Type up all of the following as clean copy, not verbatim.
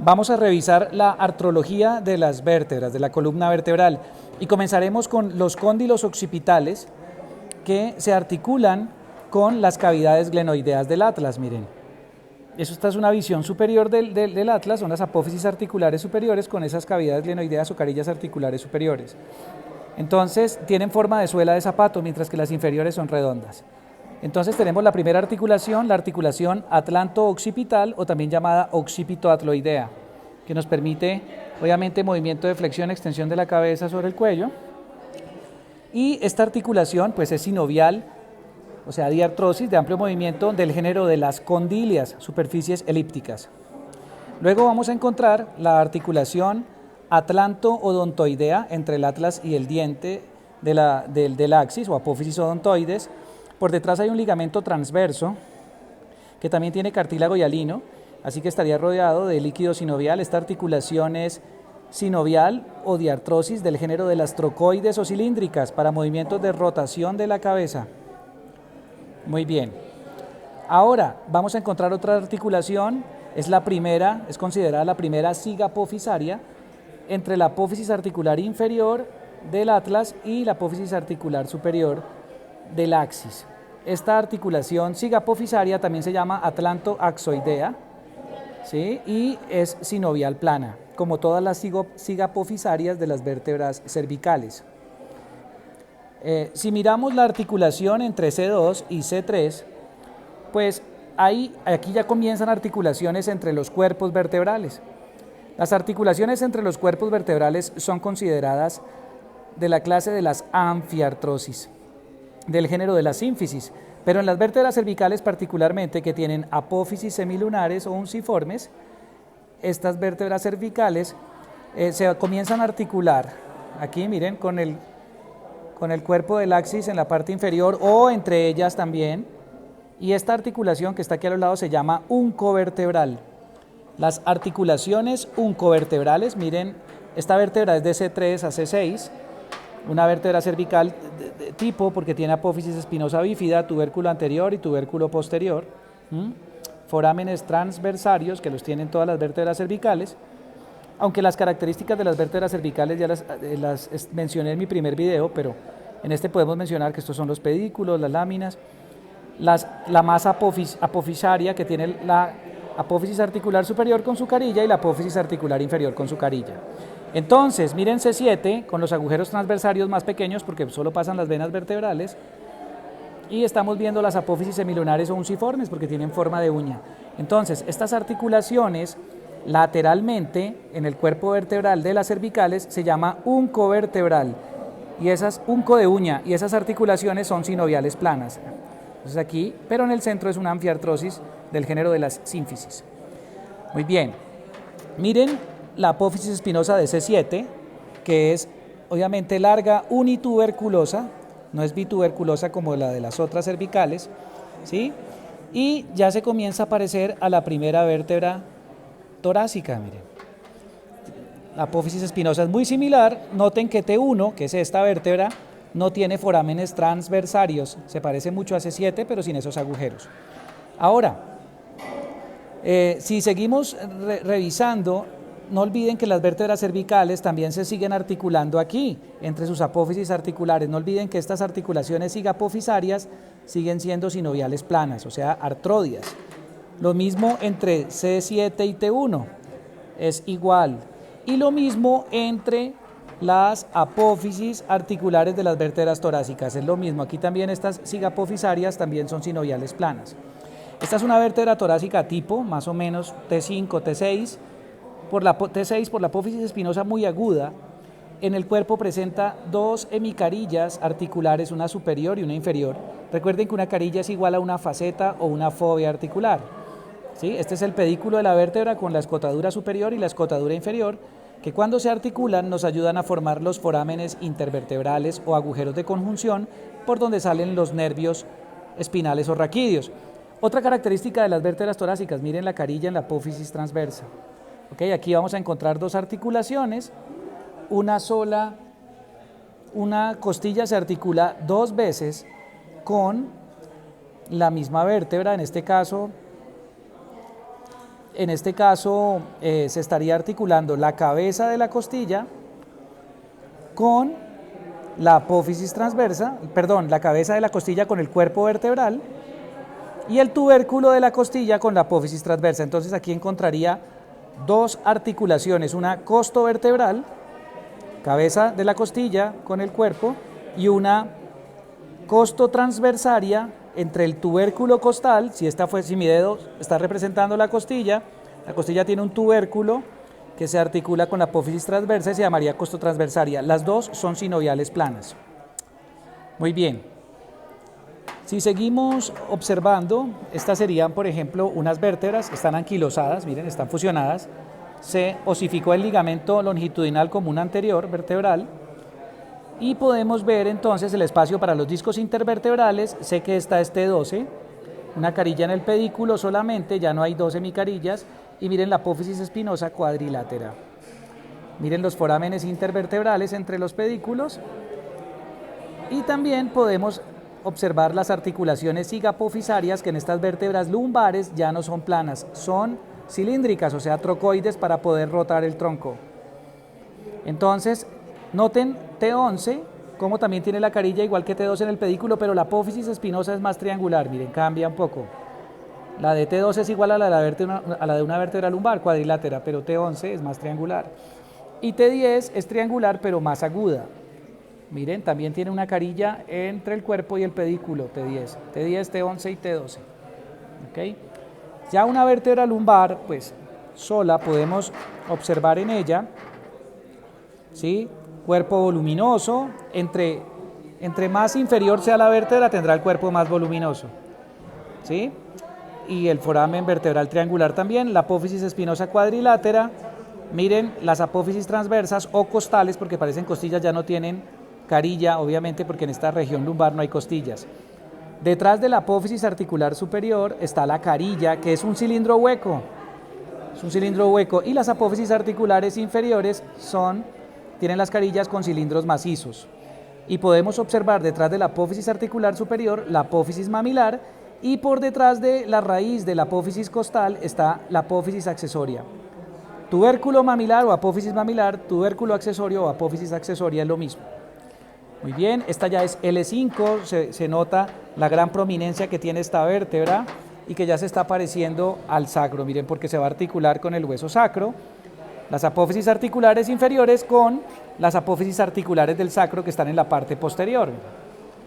Vamos a revisar la artrología de las vértebras, de la columna vertebral, y comenzaremos con los cóndilos occipitales que se articulan con las cavidades glenoideas del atlas. Miren, esta es una visión superior del atlas, son las apófisis articulares superiores con esas cavidades glenoideas o carillas articulares superiores. Entonces tienen forma de suela de zapato, mientras que las inferiores son redondas. Entonces tenemos la primera articulación, la articulación atlanto-occipital o también llamada occipito-atloidea, que nos permite obviamente movimiento de flexión, extensión de la cabeza sobre el cuello. Y esta articulación pues es sinovial, o sea, diartrosis de amplio movimiento del género de las condilias, superficies elípticas. Luego vamos a encontrar la articulación atlanto-odontoidea entre el atlas y el diente del axis o apófisis odontoides. Por detrás hay un ligamento transverso que también tiene cartílago hialino, así que estaría rodeado de líquido sinovial. Esta articulación es sinovial o diartrosis del género de las trocoides o cilíndricas para movimientos de rotación de la cabeza. Muy bien. Ahora vamos a encontrar otra articulación, es la primera, es considerada la primera sigapofisaria entre la apófisis articular inferior del atlas y la apófisis articular superior del axis. Esta articulación sigapofisaria también se llama atlanto-axoidea, ¿sí? Y es sinovial plana, como todas las sigapofisarias de las vértebras cervicales. Si miramos la articulación entre C2 y C3, pues aquí ya comienzan articulaciones entre los cuerpos vertebrales. Las articulaciones entre los cuerpos vertebrales son consideradas de la clase de las anfiartrosis, del género de las sínfisis, pero en las vértebras cervicales particularmente, que tienen apófisis semilunares o unciformes, estas vértebras cervicales se comienzan a articular, aquí miren, con el cuerpo del axis en la parte inferior o entre ellas también, y esta articulación que está aquí a los lados se llama uncovertebral. Las articulaciones uncovertebrales, miren, esta vértebra es de C3 a C6, una vértebra cervical de tipo porque tiene apófisis espinosa bífida, tubérculo anterior y tubérculo posterior, forámenes transversarios que los tienen todas las vértebras cervicales, aunque las características de las vértebras cervicales ya las mencioné en mi primer video, pero en este podemos mencionar que estos son los pedículos, las láminas, la masa apofisaria que tiene la apófisis articular superior con su carilla y la apófisis articular inferior con su carilla. Entonces, miren C7 con los agujeros transversarios más pequeños porque solo pasan las venas vertebrales, y estamos viendo las apófisis semilunares o unciformes porque tienen forma de uña. Entonces, estas articulaciones lateralmente en el cuerpo vertebral de las cervicales se llama uncovertebral, y esas unco de uña, y esas articulaciones son sinoviales planas. Entonces aquí, pero en el centro es una anfiartrosis del género de las sínfisis. Muy bien, miren la apófisis espinosa de C7, que es obviamente larga, unituberculosa, no es bituberculosa como la de las otras cervicales, ¿sí? Y ya se comienza a parecer a la primera vértebra torácica, miren. La apófisis espinosa es muy similar. Noten que T1, que es esta vértebra, no tiene forámenes transversarios, se parece mucho a C7, pero sin esos agujeros. Ahora, si seguimos revisando, no olviden que las vértebras cervicales también se siguen articulando aquí, entre sus apófisis articulares. No olviden que estas articulaciones sigapofisarias siguen siendo sinoviales planas, o sea, artrodias. Lo mismo entre C7 y T1, es igual. Y lo mismo entre las apófisis articulares de las vértebras torácicas, es lo mismo. Aquí también estas sigapofisarias también son sinoviales planas. Esta es una vértebra torácica tipo, más o menos T5, T6. Por la T6, por la apófisis espinosa muy aguda, en el cuerpo presenta dos hemicarillas articulares, una superior y una inferior. Recuerden que una carilla es igual a una faceta o una fobia articular, ¿sí? Este es el pedículo de la vértebra con la escotadura superior y la escotadura inferior, que cuando se articulan nos ayudan a formar los forámenes intervertebrales o agujeros de conjunción por donde salen los nervios espinales o raquídeos. Otra característica de las vértebras torácicas, miren la carilla en la apófisis transversa. Okay, aquí vamos a encontrar dos articulaciones, una costilla se articula dos veces con la misma vértebra, en este caso en este caso se estaría articulando la cabeza de la costilla con la apófisis transversa, perdón, la cabeza de la costilla con el cuerpo vertebral y el tubérculo de la costilla con la apófisis transversa. Entonces aquí encontraría dos articulaciones, una costovertebral, cabeza de la costilla con el cuerpo, y una costotransversaria entre el tubérculo costal. Si mi dedo está representando la costilla tiene un tubérculo que se articula con la apófisis transversa y se llamaría costotransversaria. Las dos son sinoviales planas. Muy bien. Si seguimos observando, estas serían, por ejemplo, unas vértebras, están anquilosadas, miren, están fusionadas. Se osificó el ligamento longitudinal común anterior vertebral y podemos ver entonces el espacio para los discos intervertebrales. Sé que esta es T12, una carilla en el pedículo solamente, ya no hay 12 hemicarillas, y miren la apófisis espinosa cuadrilátera. Miren los forámenes intervertebrales entre los pedículos, y también podemos observar las articulaciones zigapofisarias, que en estas vértebras lumbares ya no son planas, son cilíndricas, o sea, trocoides, para poder rotar el tronco. Entonces, noten T11, como también tiene la carilla igual que T12 en el pedículo, pero la apófisis espinosa es más triangular, miren, cambia un poco. La de T12 es igual a la de una vértebra lumbar, cuadrilátera, pero T11 es más triangular. Y T10 es triangular, pero más aguda. Miren, también tiene una carilla entre el cuerpo y el pedículo, T10, T11 y T12. ¿Okay? Ya una vértebra lumbar, pues sola, podemos observar en ella, ¿sí? Cuerpo voluminoso, entre más inferior sea la vértebra, tendrá el cuerpo más voluminoso, ¿sí? Y el foramen vertebral triangular también, la apófisis espinosa cuadrilátera. Miren las apófisis transversas o costales, porque parecen costillas, ya no tienen carilla, obviamente, porque en esta región lumbar no hay costillas. Detrás de la apófisis articular superior está la carilla, que es un cilindro hueco. Es un cilindro hueco. Y las apófisis articulares inferiores tienen las carillas con cilindros macizos. Y podemos observar detrás de la apófisis articular superior la apófisis mamilar, y por detrás de la raíz de la apófisis costal está la apófisis accesoria. Tubérculo mamilar o apófisis mamilar, tubérculo accesorio o apófisis accesoria es lo mismo. Muy bien, esta ya es L5, se nota la gran prominencia que tiene esta vértebra y que ya se está pareciendo al sacro, miren, porque se va a articular con el hueso sacro. Las apófisis articulares inferiores con las apófisis articulares del sacro que están en la parte posterior.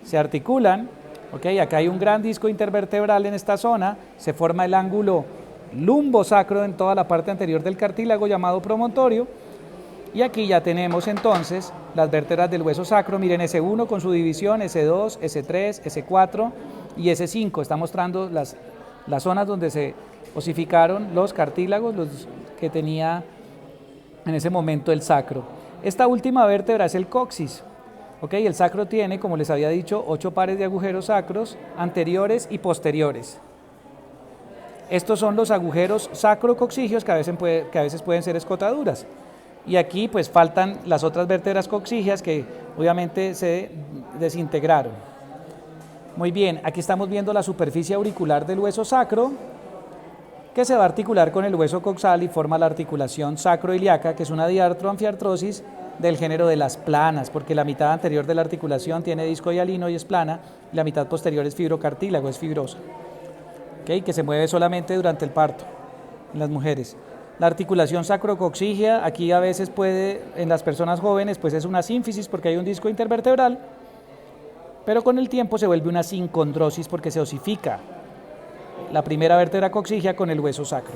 Se articulan, ¿ok? Acá hay un gran disco intervertebral en esta zona, se forma el ángulo lumbosacro en toda la parte anterior del cartílago llamado promontorio, y aquí ya tenemos entonces las vértebras del hueso sacro. Miren, S1 con su división, S2, S3, S4 y S5, está mostrando las zonas donde se osificaron los cartílagos, los que tenía en ese momento el sacro. Esta última vértebra es el coxis. ¿Okay? El sacro tiene, como les había dicho, 8 pares de agujeros sacros anteriores y posteriores. Estos son los agujeros sacrocoxigios que a veces pueden ser escotaduras. Y aquí pues faltan las otras vértebras coxigias que obviamente se desintegraron. Muy bien, aquí estamos viendo la superficie auricular del hueso sacro, que se va a articular con el hueso coxal y forma la articulación sacroiliaca, que es una diartroanfiartrosis del género de las planas, porque la mitad anterior de la articulación tiene disco hialino y es plana, y la mitad posterior es fibrocartílago, es fibrosa, ¿okay? Que se mueve solamente durante el parto en las mujeres. La articulación sacrocoxigia, aquí a veces en las personas jóvenes, pues es una sínfisis porque hay un disco intervertebral, pero con el tiempo se vuelve una sincondrosis porque se osifica la primera vértebra coxigia con el hueso sacro.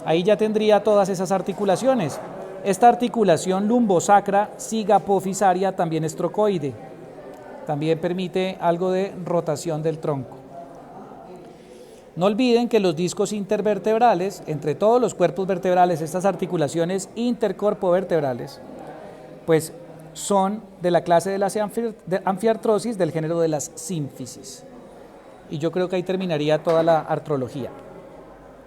Ahí ya tendría todas esas articulaciones. Esta articulación lumbosacra zigapofisaria también es trocoide, también permite algo de rotación del tronco. No olviden que los discos intervertebrales, entre todos los cuerpos vertebrales, estas articulaciones intercorpovertebrales, pues son de la clase de las anfiartrosis del género de las sínfisis. Y yo creo que ahí terminaría toda la artrología.